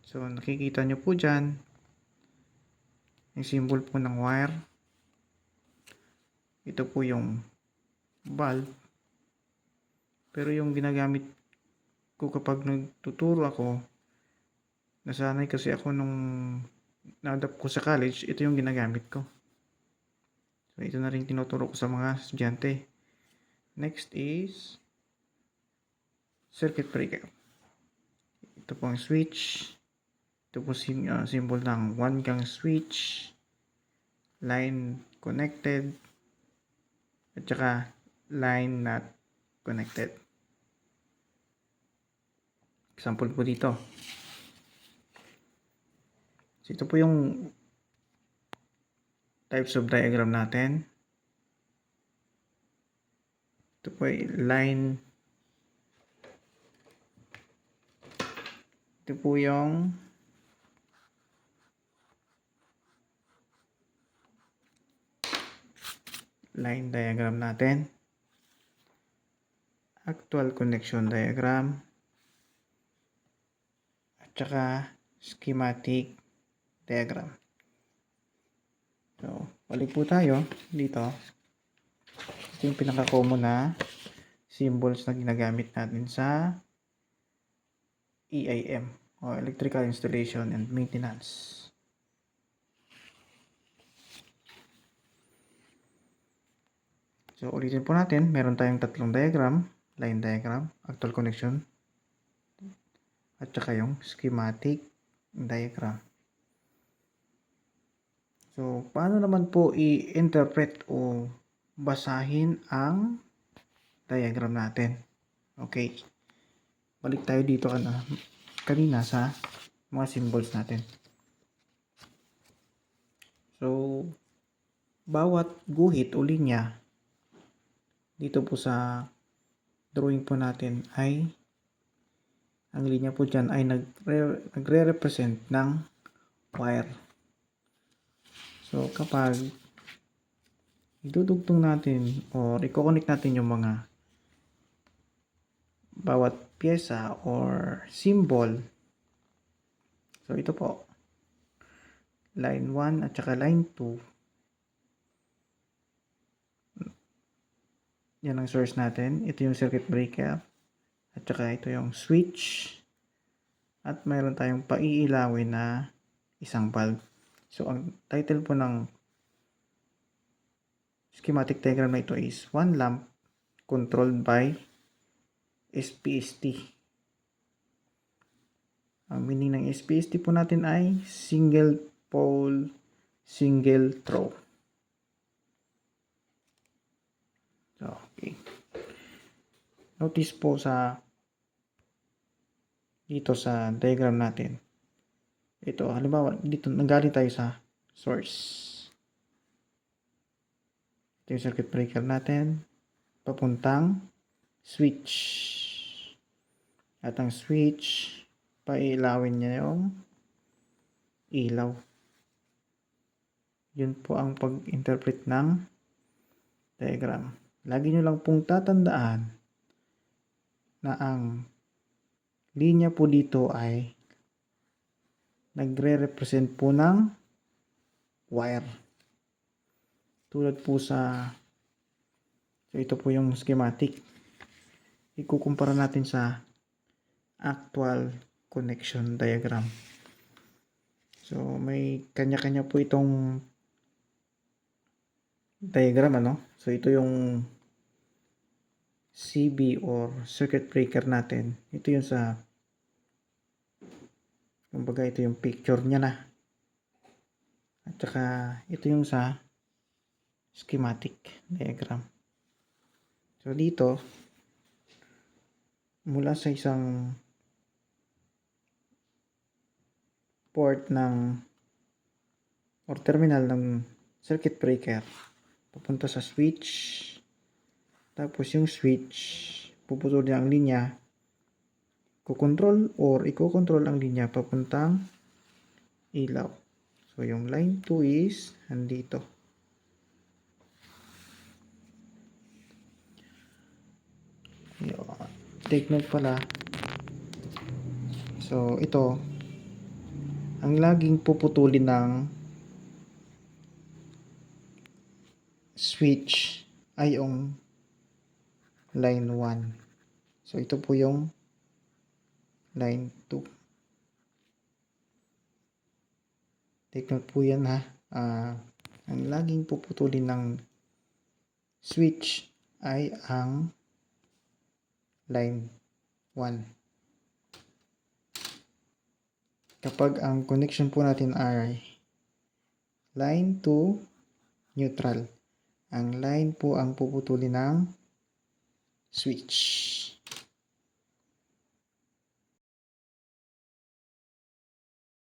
So, nakikita nyo po dyan, yung symbol po ng wire. Ito po yung bulb. Pero yung ginagamit ko kapag nagtuturo ako, nasanay kasi ako nung na-adapt ko sa college, ito yung ginagamit ko. So, ito na rin tinuturo ko sa mga estudyante. Next is circuit breaker. Ito po ang switch. Ito po symbol ng 1-gang switch, line connected, at saka line not connected. Example po dito. So, ito po yung types of diagram natin. Ito po ay line. Ito po yung line diagram natin. Actual connection diagram. At saka schematic diagram. So, balik po tayo dito. Ito yung pinaka-common na symbols na ginagamit natin sa EIM o Electrical Installation and Maintenance. So, ulitin po natin. Meron tayong tatlong diagram. Line diagram, actual connection, at saka yung schematic diagram. So, paano naman po i-interpret o basahin ang diagram natin? Okay. Balik tayo dito kanina sa mga symbols natin. So, bawat guhit o linya dito po sa drawing po natin ay ang linya po dyan ay nagre-represent ng wire. So, kapag idudugtong natin o i-connect natin yung mga bawat pyesa or symbol. So, ito po. Line 1 at saka line 2. Yan ang source natin. Ito yung circuit breaker. At saka ito yung switch. At mayroon tayong paiilawin na isang bulb. So, ang title po ng schematic diagram na ito is one lamp controlled by SPST. Ang meaning ng SPST po natin ay single pole, single throw. So, okay. Notice po dito sa diagram natin. Ito, halimbawa, dito nanggaling tayo sa source. Ito yung circuit breaker natin. Papuntang switch. At ang switch, pailawin niya yung ilaw. Yun po ang pag-interpret ng diagram. Lagi nyo lang pong tatandaan na ang linya po dito ay nagre-represent po ng wire. Tulad po so ito po yung schematic. Ikukumpara natin sa actual connection diagram. So, may kanya-kanya po itong diagram, So, ito yung CB or circuit breaker natin. Ito yung kumbaga ito yung picture niya na. At saka ito yung sa schematic diagram. So, dito mula sa isang port or terminal ng circuit breaker papunta sa switch. Tapos yung switch, puputol niya ang linya, iko-control ang linya papuntang ilaw. So, yung line 2 is andito. Take note pala. So, ito, ang laging puputulin ng switch ay yung line 1. So, ito po yung line 2. Take note po yan ha. Ang laging puputulin ng switch ay ang line 1. Kapag ang connection po natin ay line to neutral, ang line po ang puputulin ng switch.